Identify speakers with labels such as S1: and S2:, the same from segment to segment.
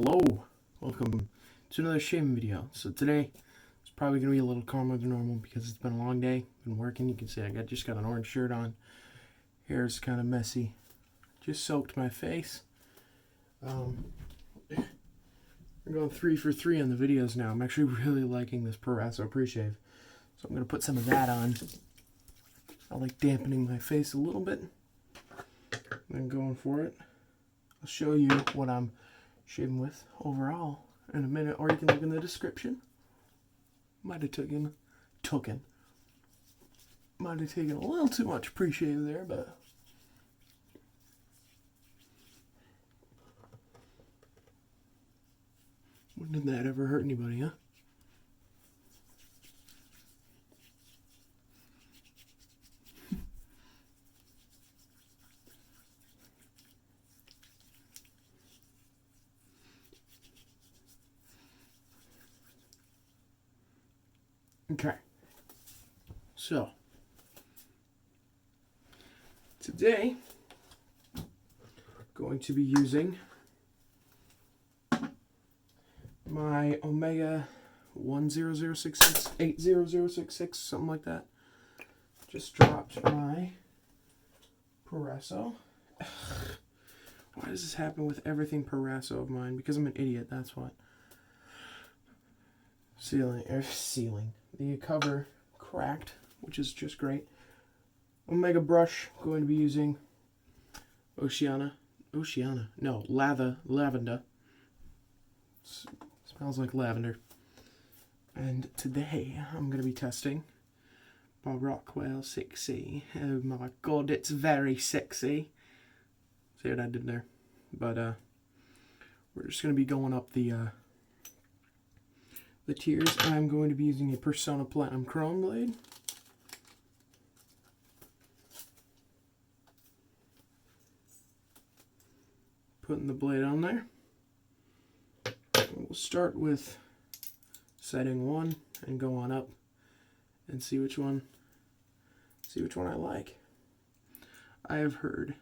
S1: Hello, welcome to another shaving video. So today it's probably going to be a little calmer than normal because it's been a long day, been working. You can see I just got an orange shirt on, hair's kind of messy, just soaked my face. We're going 3 for 3 on the videos now. I'm actually really liking this Parasso pre-shave, so I'm going to put some of that on. I like dampening my face a little bit, then going for it. I'll show you what I'm shaving with overall in a minute, or you can look in the description. Might have taken a little too much pre-shave there, but when did that ever hurt anybody, huh? Okay, so today I'm going to be using my Omega 10066, 80066, something like that. Just dropped my Parasso. Why does this happen with everything Parasso of mine? Because I'm an idiot, that's what. Sealing. The cover cracked, which is just great. Omega brush, going to be using lavender. Smells like lavender. And today I'm going to be testing my Rockwell 6C. Oh my god, it's very sexy. See what I did there? But we're just going to be going up the tiers. I'm going to be using a Persona Platinum Chrome blade. Putting the blade on there. We'll start with setting 1 and go on up and see which one I like. I have heard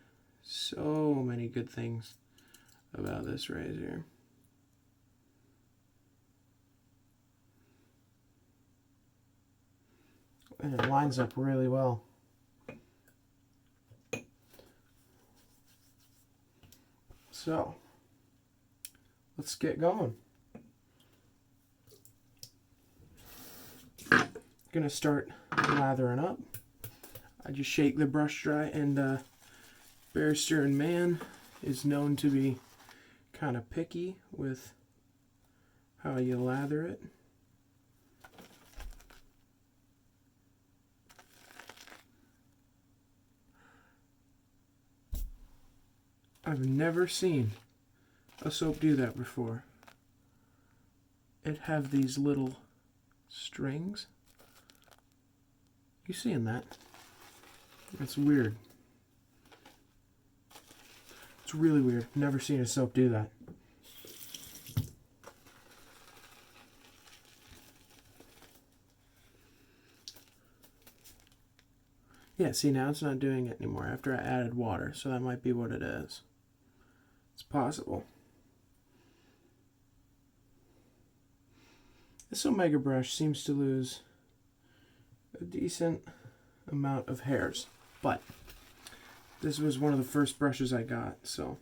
S1: so many good things about this razor. And it lines up really well. So, let's get going. Gonna start lathering up. I just shake the brush dry, and Barrister and Man is known to be kind of picky with how you lather it. I've never seen a soap do that before. It have these little strings. You seeing that? That's weird. It's really weird. Never seen a soap do that. Yeah, see, now it's not doing it anymore after I added water, so that might be what it is. It's possible. This Omega brush seems to lose a decent amount of hairs, but this was one of the first brushes I got, so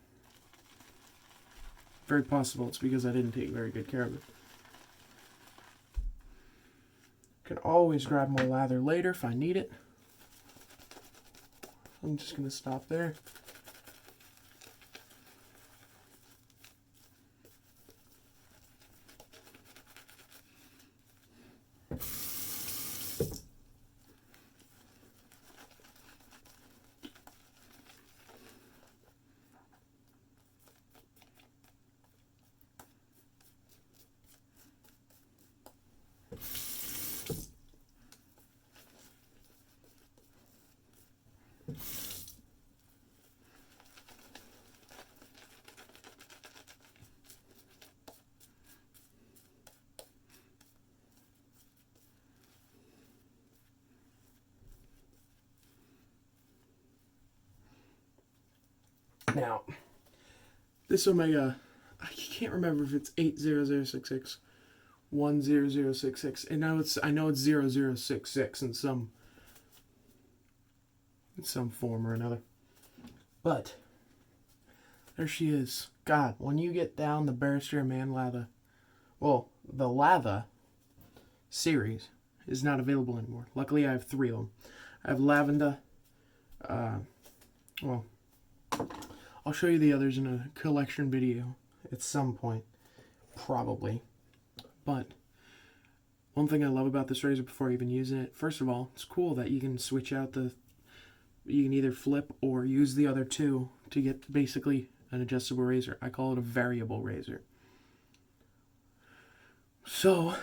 S1: very possible it's because I didn't take very good care of it. Can always grab more lather later if I need it. I'm just going to stop there. Now, this Omega, I can't remember if it's 80066, 10066, and I know it's 0066 in some form or another. But there she is. God, when you get down the Barrister Man Latha, well, the Latha series is not available anymore. Luckily, I have 3 of them. I have Lavender. Well, I'll show you the others in a collection video at some point, probably. But one thing I love about this razor before even using it, first of all, it's cool that you can switch out you can either flip or use the other 2 to get basically an adjustable razor. I call it a variable razor. So,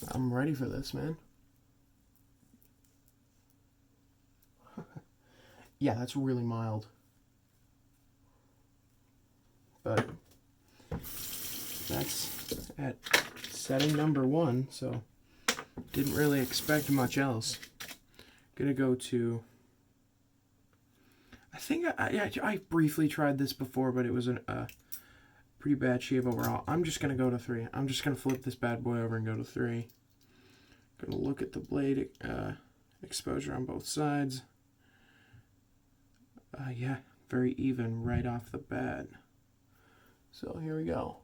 S1: I'm ready for this, man. Yeah, that's really mild. But that's at setting number 1, so didn't really expect much else. Gonna go to, I think I briefly tried this before, but it was a pretty bad shave overall. I'm just gonna go to 3. I'm just gonna flip this bad boy over and go to 3. Gonna look at the blade exposure on both sides. Yeah, very even right off the bat. So here we go.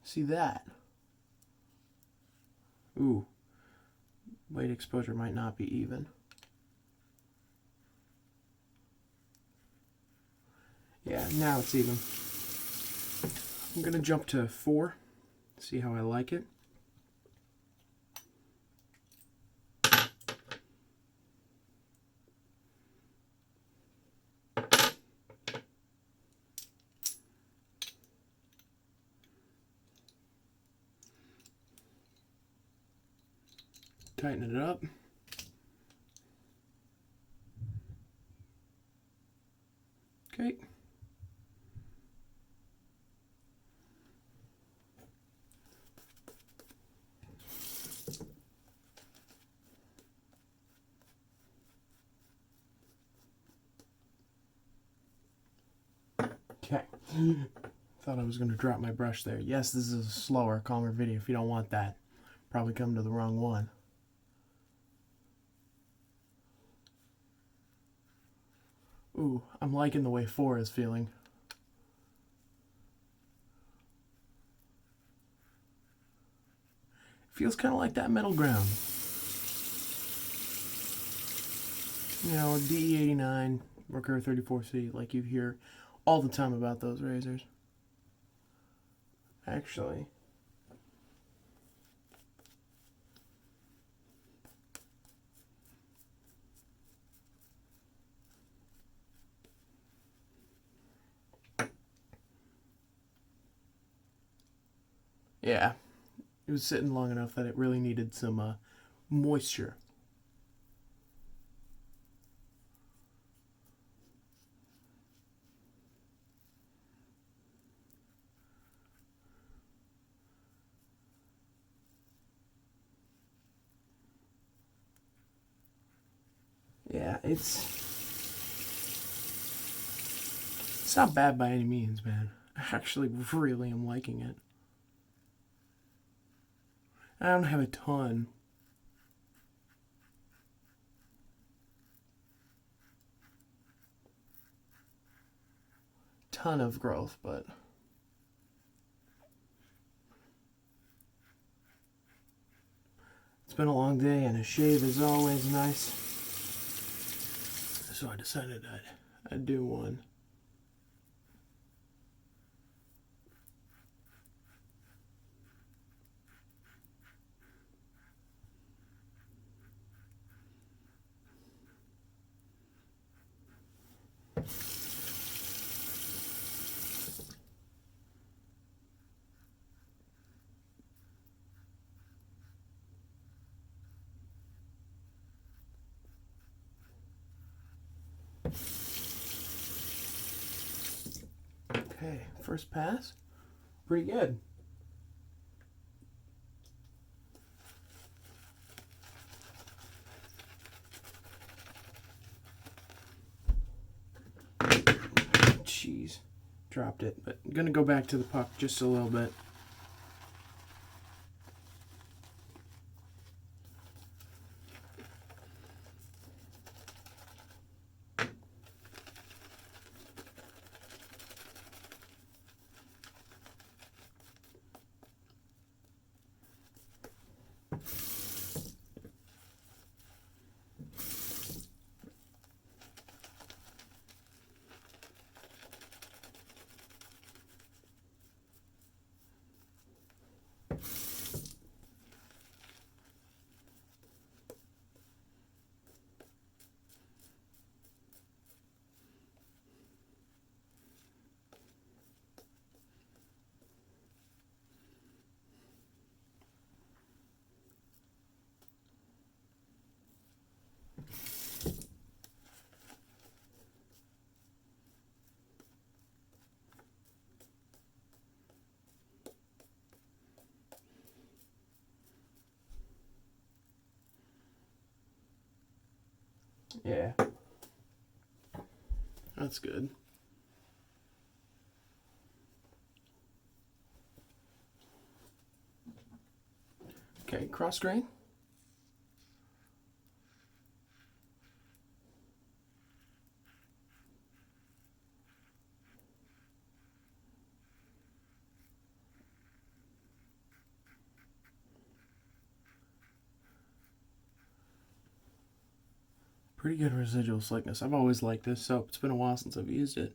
S1: See that? Ooh, blade exposure might not be even. Yeah, now it's even. I'm gonna jump to 4, see how I like it. Tighten it up. Okay. Okay. Thought I was going to drop my brush there. Yes, this is a slower, calmer video. If you don't want that, probably come to the wrong one. Ooh, I'm liking the way 4 is feeling. Feels kind of like that middle ground. You know, DE89, Recur 34C, like you hear all the time about those razors. Actually, yeah, it was sitting long enough that it really needed some moisture. Yeah, it's not bad by any means, man. I actually really am liking it. I don't have a ton. Of growth, but it's been a long day and a shave is always nice. So I decided I'd do one. Okay, first pass, pretty good. dropped it, but I'm gonna go back to the puck just a little bit. Yeah. That's good. Okay, cross grain. Pretty good residual slickness. I've always liked this soap. It's been a while since I've used it.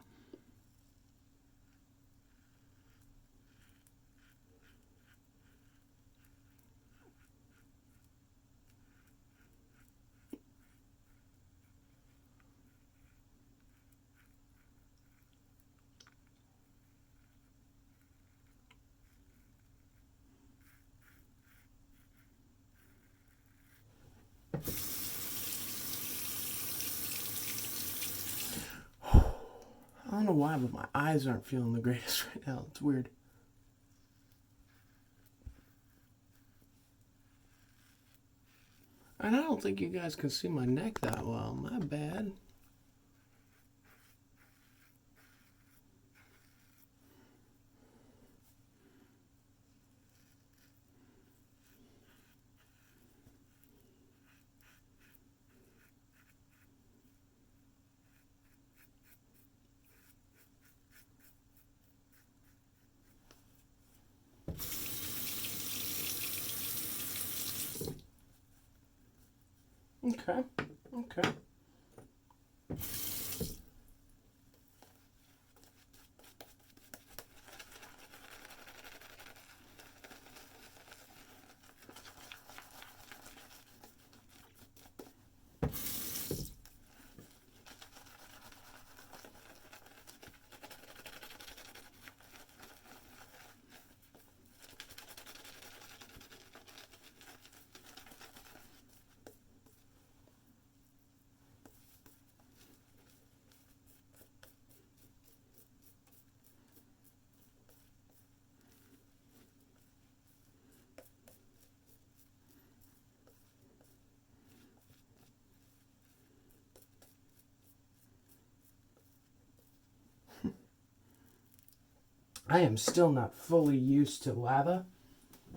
S1: I don't know why, but my eyes aren't feeling the greatest right now. It's weird. And I don't think you guys can see my neck that well. My bad. Okay. Okay. I am still not fully used to lather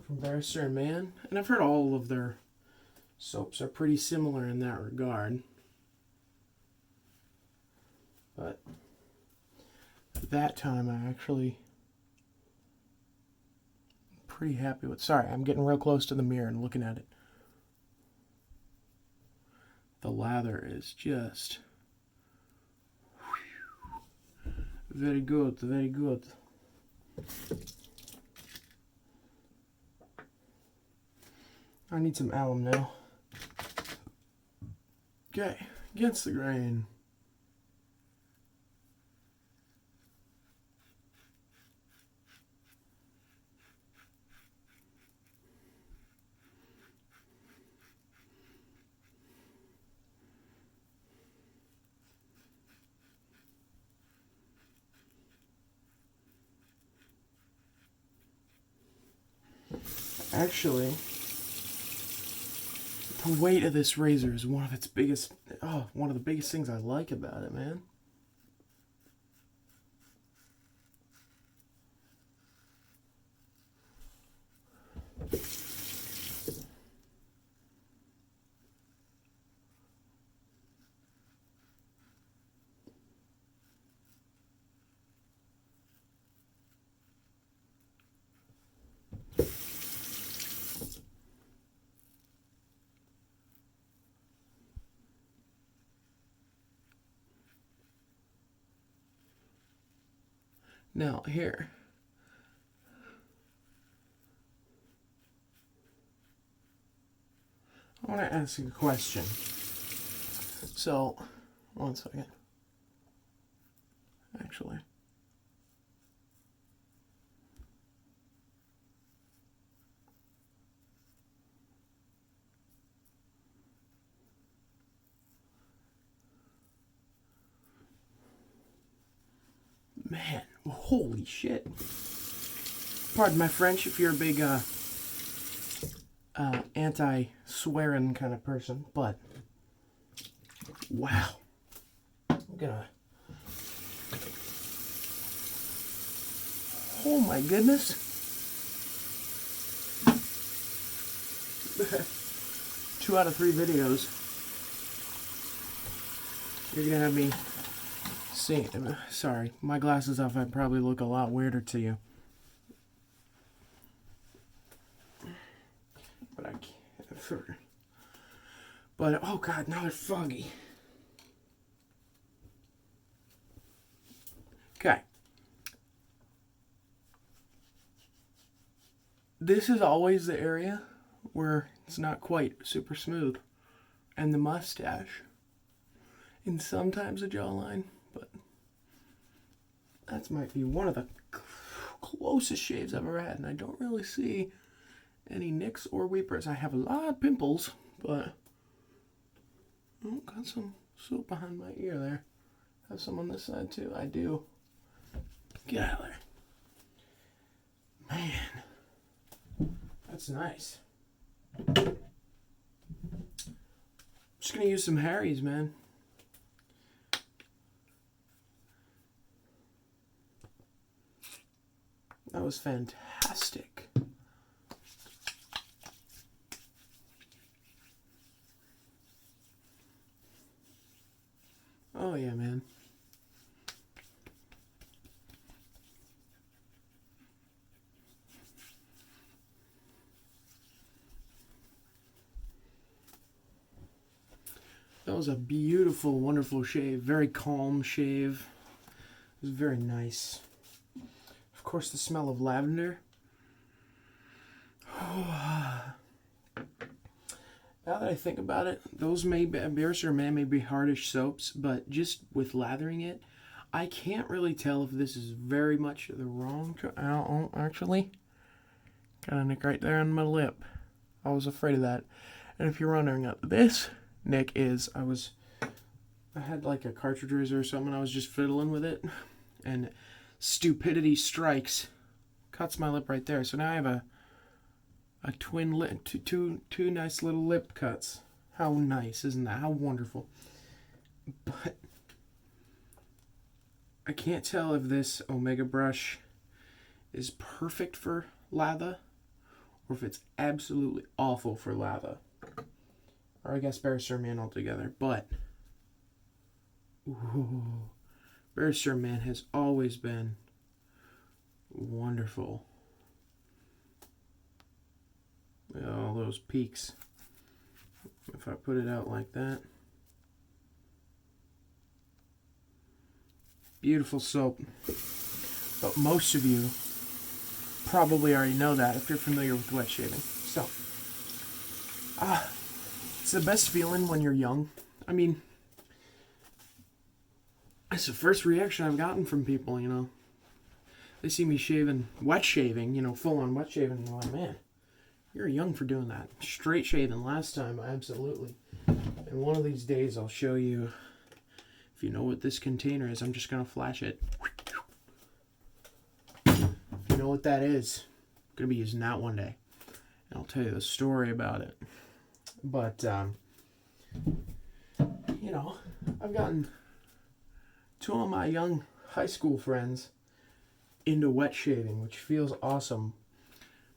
S1: from Barrister and Mann, and I've heard all of their soaps are pretty similar in that regard. But that time I actually pretty happy with. Sorry, I'm getting real close to the mirror and looking at it. The lather is just very good, very good. I need some alum now. Okay, against the grain. Actually, the weight of this razor is one of its biggest, one of the biggest things I like about it, man. Now, here. I want to ask you a question. So, one second. Actually. Man, holy shit. Pardon my French if you're a big anti-swearing kind of person, but wow. I'm gonna... Oh my goodness. 2 out of 3 videos. You're gonna have me see. Sorry, my glasses off. I probably look a lot weirder to you. But I can't. But oh god, now they're foggy. Okay. This is always the area where it's not quite super smooth. And the mustache. And sometimes the jawline. But that might be one of the closest shaves I've ever had. And I don't really see any nicks or weepers. I have a lot of pimples, but oh, got some soap behind my ear there. Have some on this side too. I do. Get out of there. Man, that's nice. Just gonna use some Harry's, man. That was fantastic. Oh yeah, man. That was a beautiful, wonderful shave. Very calm shave. It was very nice. Of course, the smell of lavender. Now that I think about it, those Barrister Man may be hardish soaps, but just with lathering it, I can't really tell if this is very much the wrong. Oh, actually, got a nick right there on my lip. I was afraid of that. And if you're wondering, this nick is I had like a cartridge razor or something. I was just fiddling with it, and stupidity strikes, cuts my lip right there. So now I have a twin lip, two nice little lip cuts. How nice, isn't that? How wonderful. But I can't tell if this Omega brush is perfect for lather or if it's absolutely awful for lather. Or I guess Barrister Man altogether. But ooh, Barrister Man has always been wonderful. All those peaks. If I put it out like that. Beautiful soap. But most of you probably already know that if you're familiar with wet shaving. So, it's the best feeling when you're young. I mean, it's the first reaction I've gotten from people, you know. They see me shaving, wet shaving, you know, full on wet shaving, and they're like, man, you're young for doing that. Straight shaving last time, absolutely. And one of these days I'll show you, if you know what this container is, I'm just going to flash it. If you know what that is, I'm going to be using that one day. And I'll tell you the story about it. But, you know, I've gotten 2 of my young high school friends into wet shaving, which feels awesome.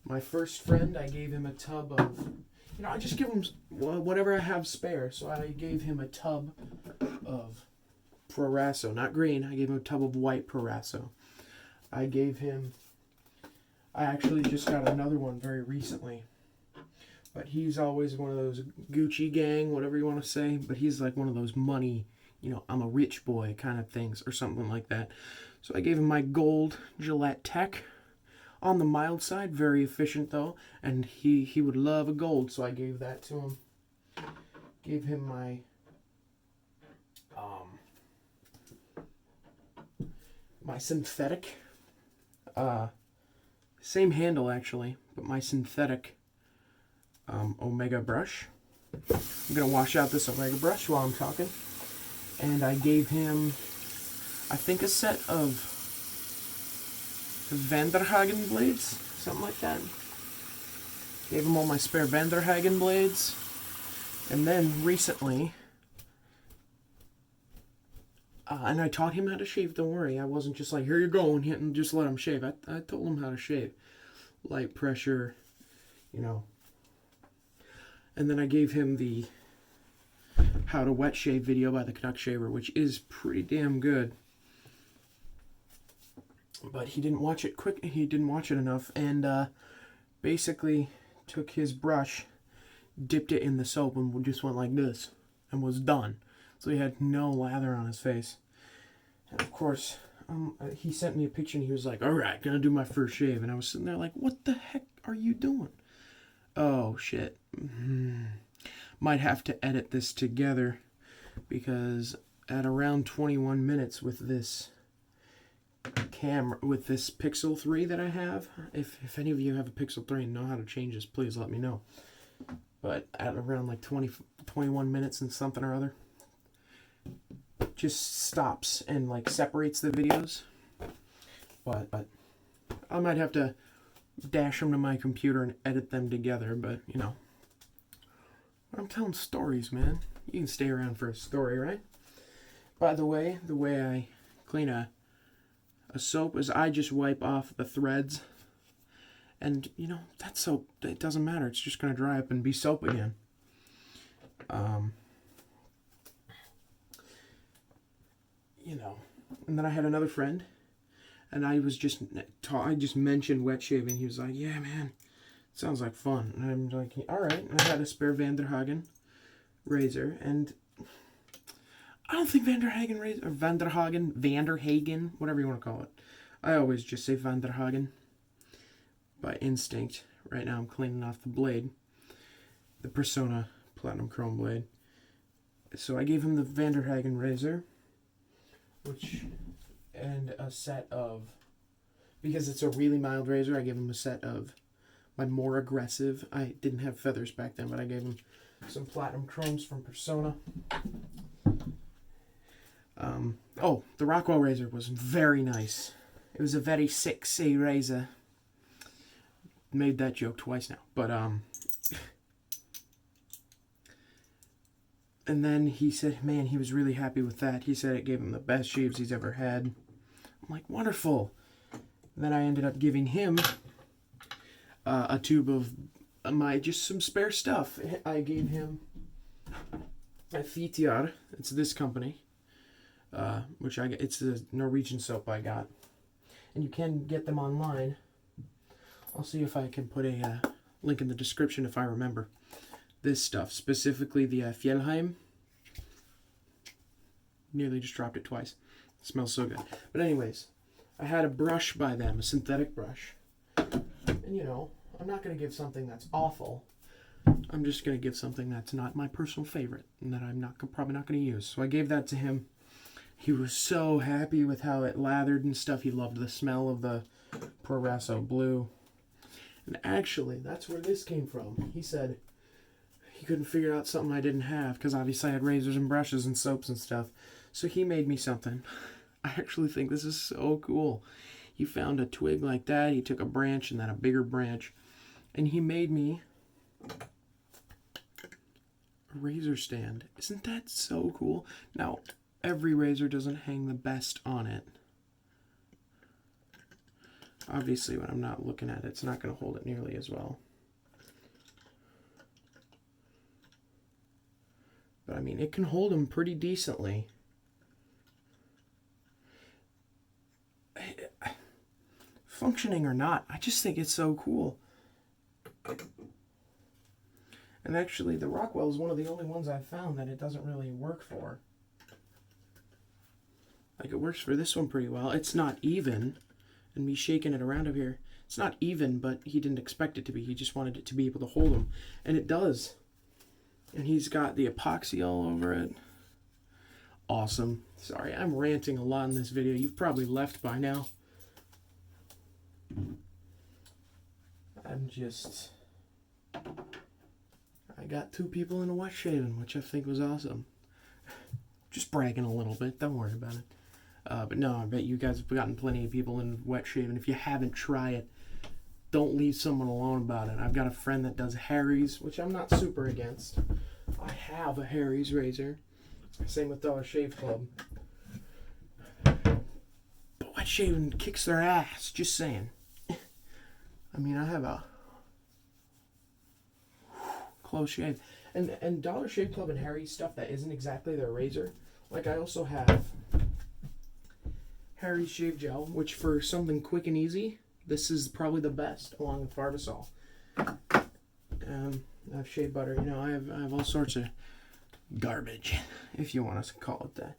S1: My first friend, I gave him a tub of, you know, I just give him whatever I have spare. So I gave him a tub of Proraso, not green. I gave him a tub of white Proraso. I actually just got another one very recently. But he's always one of those Gucci gang, whatever you want to say. But he's like one of those money you know, I'm a rich boy kind of things or something like that. So I gave him my gold Gillette Tech. On the mild side, very efficient though, and he would love a gold, so I gave that to him. Gave him my synthetic, same handle actually, but my synthetic Omega brush. I'm gonna wash out this Omega brush while I'm talking. And I gave him, I think, a set of Vanderhagen blades, something like that. Gave him all my spare Vanderhagen blades. And then recently, and I taught him how to shave, don't worry. I wasn't just like, here you go, and just let him shave. I told him how to shave. Light pressure, you know. And then I gave him the how to wet shave video by the Canuck Shaver, which is pretty damn good. But he didn't watch it quick. He didn't watch it enough, and basically took his brush, dipped it in the soap, and just went like this, and was done. So he had no lather on his face. And of course, he sent me a picture, and he was like, "All right, gonna do my first shave." And I was sitting there like, "What the heck are you doing?" Oh shit. Might have to edit this together, because at around 21 minutes with this camera, with this Pixel 3 that I have, if any of you have a Pixel 3 and know how to change this, please let me know. But at around like 21 minutes and something or other, just stops and like separates the videos. But I might have to dash them to my computer and edit them together, but you know, I'm telling stories, man. You can stay around for a story, right? By the way I clean a soap is I just wipe off the threads, and you know, that soap, it doesn't matter, it's just gonna dry up and be soap again. You know, and then I had another friend, and I just mentioned wet shaving. He was like, "Yeah, man, sounds like fun." And I'm like, "All right." And I had a spare Vanderhagen razor, and I don't think Vanderhagen razor, or Vanderhagen, whatever you want to call it. I always just say Vanderhagen by instinct. Right now I'm cleaning off the blade, the Persona Platinum Chrome blade. So I gave him the Vanderhagen razor, and a set of, because it's a really mild razor, I gave him a set of my more aggressive, I didn't have feathers back then, but I gave him some Platinum Chromes from Persona. The Rockwell razor was very nice. It was a very sexy razor. Made that joke twice now, but and then he said, man, he was really happy with that. He said it gave him the best shaves he's ever had. I'm like, wonderful. And then I ended up giving him a tube of just some spare stuff. I gave him a Fitiar. It's this company, which it's the Norwegian soap I got, and you can get them online. I'll see if I can put a link in the description if I remember. This stuff, specifically the Fjellheim. Nearly just dropped it twice. It smells so good. But anyways, I had a brush by them, a synthetic brush. And you know, I'm not going to give something that's awful. I'm just going to give something that's not my personal favorite and that I'm probably not going to use. So I gave that to him. He was so happy with how it lathered and stuff. He loved the smell of the Proraso Blue. And actually, that's where this came from. He said he couldn't figure out something I didn't have, because obviously I had razors and brushes and soaps and stuff. So he made me something. I actually think this is so cool. He found a twig like that. He took a branch and then a bigger branch, and he made me a razor stand. Isn't that so cool? Now, every razor doesn't hang the best on it. Obviously, when I'm not looking at it, it's not going to hold it nearly as well. But I mean, it can hold them pretty decently. Functioning or not, I just think it's so cool. And actually, the Rockwell is one of the only ones I've found that it doesn't really work for. Like, it works for this one pretty well. It's not even, and me shaking it around up here, it's not even, but he didn't expect it to be. He just wanted it to be able to hold him, and it does. And he's got the epoxy all over it. Awesome. Sorry, I'm ranting a lot in this video. You've probably left by now. I got 2 people in a wet shaving, which I think was awesome. Just bragging a little bit. Don't worry about it. But no, I bet you guys have gotten plenty of people in wet shaving. If you haven't, try it. Don't leave someone alone about it. I've got a friend that does Harry's, which I'm not super against. I have a Harry's razor. Same with Dollar Shave Club. But wet shaving kicks their ass. Just saying. I mean, I have a close shave. And Dollar Shave Club and Harry's stuff that isn't exactly their razor. Like, I also have Harry's Shave Gel, which for something quick and easy, this is probably the best, along with Barbasol. I have shea butter. You know, I have all sorts of garbage, if you want to call it that.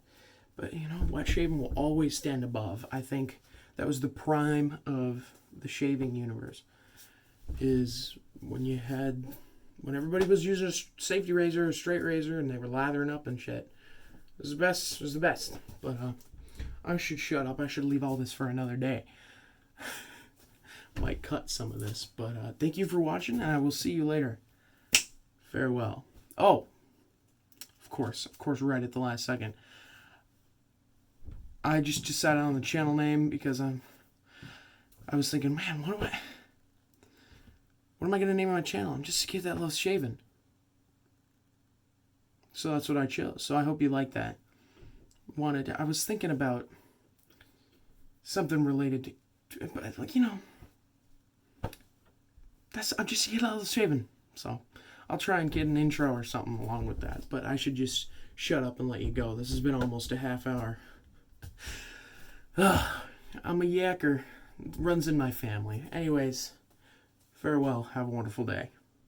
S1: But, you know, wet shaving will always stand above. I think that was the prime of the shaving universe, is when everybody was using a safety razor, a straight razor, and they were lathering up and shit. It was the best. But I should shut up. I should leave all this for another day. Might cut some of this, but thank you for watching, and I will see you later. Farewell. Oh, of course, right at the last second. I just decided on the channel name because I was thinking, man, what am I going to name my channel? I'm just a kid that loves shaving. So that's what I chose. So I hope you like that. I was thinking about something related to, but like, you know, I'm just a kid that loves shaving. So I'll try and get an intro or something along with that. But I should just shut up and let you go. This has been almost a half hour. I'm a yacker. It runs in my family. Anyways, farewell. Have a wonderful day.